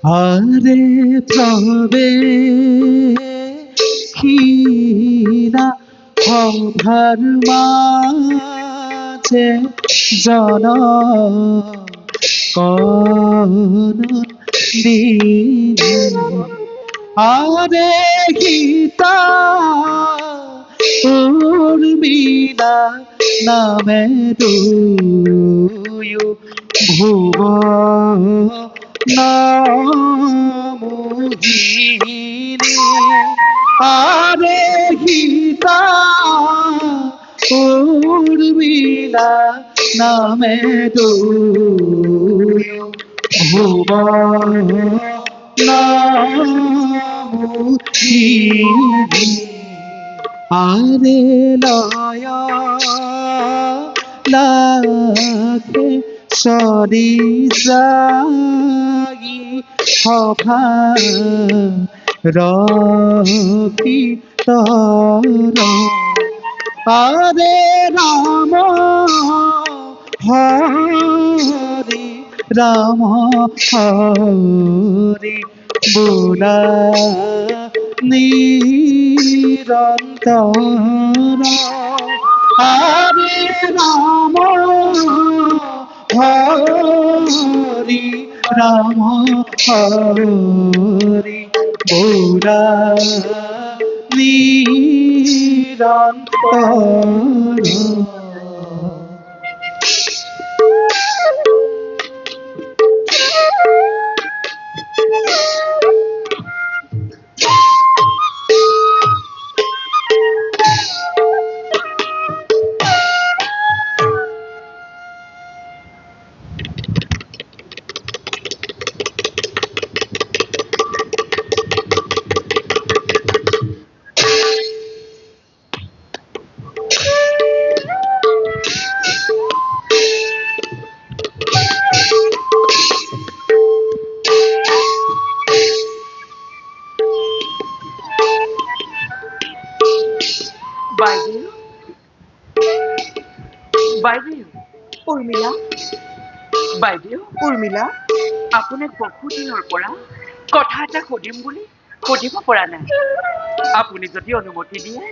আরে প্রবে ক্ষীরা অভার মাঝে জন কনন দিনে আরে গীতা উর্মিলা নামে দুয়ু ভুব নামোহিনী আরে গীতা উর্মিলা নামে দুয়ু ভুব নামোহিনী আরে লয় লাখে সরি যাগি সভা রকি তর আরে রাম হরি রাম হরি বোলা নিরন্তর হরে রাম হরি রাম হরি বোলা নিরন্তর বাইদেউ বাইদেউ উৰ্মিলা বাইদেউ উৰ্মিলা আপোনাক বহুদিনৰ পৰা কথা এটা সুধিম বুলি সুধিব পৰা নাই আপুনি যদি অনুমতি দিয়ে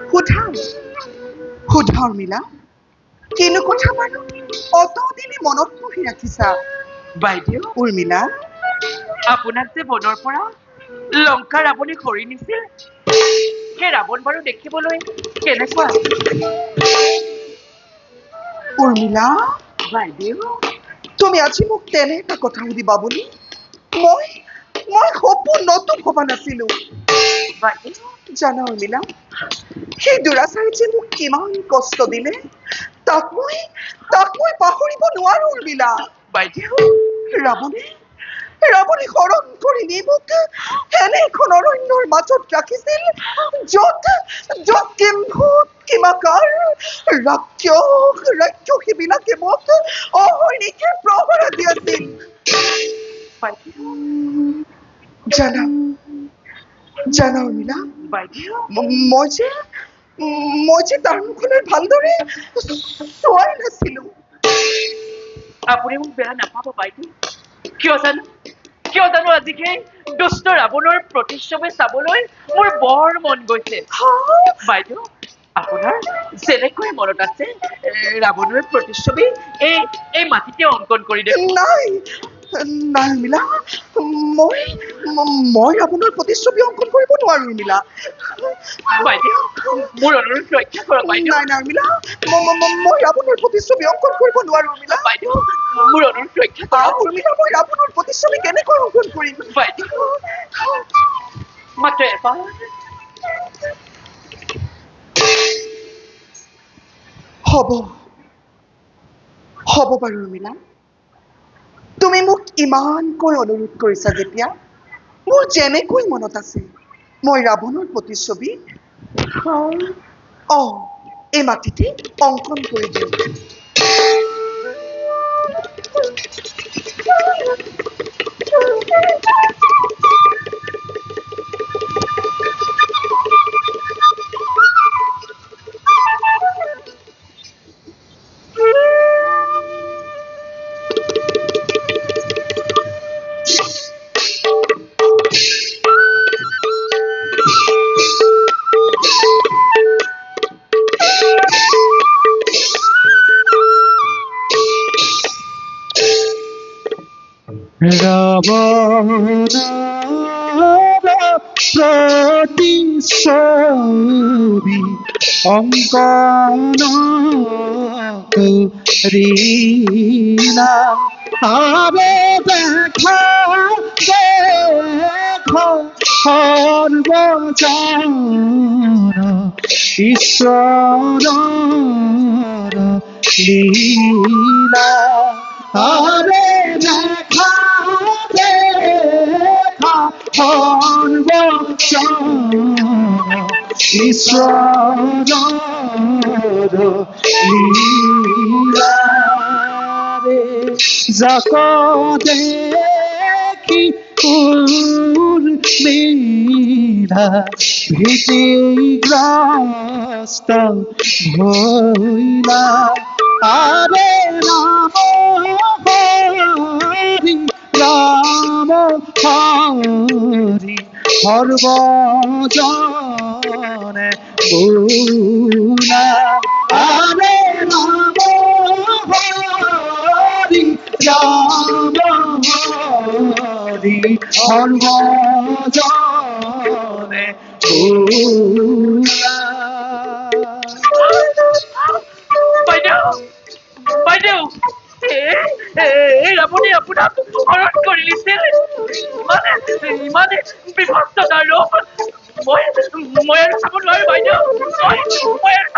সোধা সোধা উৰ্মিলা কিনো কথা বাৰু অতদিনে মনত পুহি ৰাখিছা বাইদেউ উৰ্মিলা আপোনাক যে বনৰ পৰা লংকাৰ ৰাৱণে খৰি নিছিল সেই ৰাৱণ বাৰু দেখিবলৈ কেনেকুৱা উৰ্মিলা বাইদেউ তুমি আজি মোক তেনে এটা কথা সুধিবা বুলি মই মই সপোনতো ভবা নাছিলো বাইদেউ জানা উৰ্মিলা সেই দুৰাচাৰী যে মোক কিমান কষ্ট দিলে তাক মই পাহৰিব নোৱাৰো উৰ্মিলা বাইদেউ ৰাৱণে হৰণ কৰি নি মোক এনে এখন অৰণ্যৰ মাজত ৰাখিছিল য'ত কিম্ভূত কিমাকাৰ ৰাক্ষসীবিলাকে মোক অহৰ্নিশে প্ৰহৰা দি আছিল বাইদেউ জানা উৰ্মিলা বাইদেউ মই যে তাৰ মুখলৈ ভালদৰে চোৱাই নাছিলো আপুনি মোক বেয়া নাপাব বাইদেউ কিয় জানো আজি সেই দুষ্ট ৰাৱণৰ প্ৰতিচ্ছবি চাবলৈ মোৰ বৰ মন গৈছে বাইদেউ আপোনাৰ যেনেকৈ মনত আছে ৰাৱণৰ প্ৰতিচ্ছবি এই মাটিতে অংকন কৰি দিয়ক নাই উৰ্মিলা মই ৰাৱণৰ প্ৰতিচ্ছবি অংকন কৰিব নোৱাৰো উৰ্মিলা বাইদেউ মোৰ অনুৰোধ ৰক্ষা কৰক বাইদেউ নাই উৰ্মিলা মই ৰাৱণৰ প্ৰতিচ্ছবি অংকন কৰিব নোৱাৰো উৰ্মিলা বাইদেউ মোৰ অনুৰোধ ৰক্ষা কৰক উৰ্মিলা মই ৰাৱণৰ প্ৰতিচ্ছবি কেনেকৈ অংকন কৰিম বাইদেউ মাত্ৰ এবাৰ হ'ব বাৰু উৰ্মিলা তুমি মোক ইমানকৈ অনুৰোধ কৰিছা যেতিয়া মোৰ যেনেকৈ মনত আছে মই ৰাৱণৰ প্ৰতিচ্ছবি এই মাটিতে অংকন কৰি দিওঁ ৰাৱণৰ প্ৰতিচ্ছবি অংকন কৰিলা আৰে দেখা দেখ সৰ্বজন ঈশ্বৰৰ লীলা আৰে দেখা দেখা সৰ্বজন ঈশ্বৰৰ লীলা ৰে যাক দেখি উৰ্মিলা ভীতিগ্ৰস্ত ভৈলা আৰে ৰাম হৰি ৰাম হৰি সৰ্বজনে বোলা আৰে ৰাম হৰি ৰাম হৰি সৰ্বজনে বোলা বাইদেউ বাইদেউ ৰাৱণে আপোনাক হৰণ কৰি নিছিল ইমানে বিভক্ততাৰ ৰূপ মই আৰু চাব নোৱাৰো বাইদেউ মই আৰু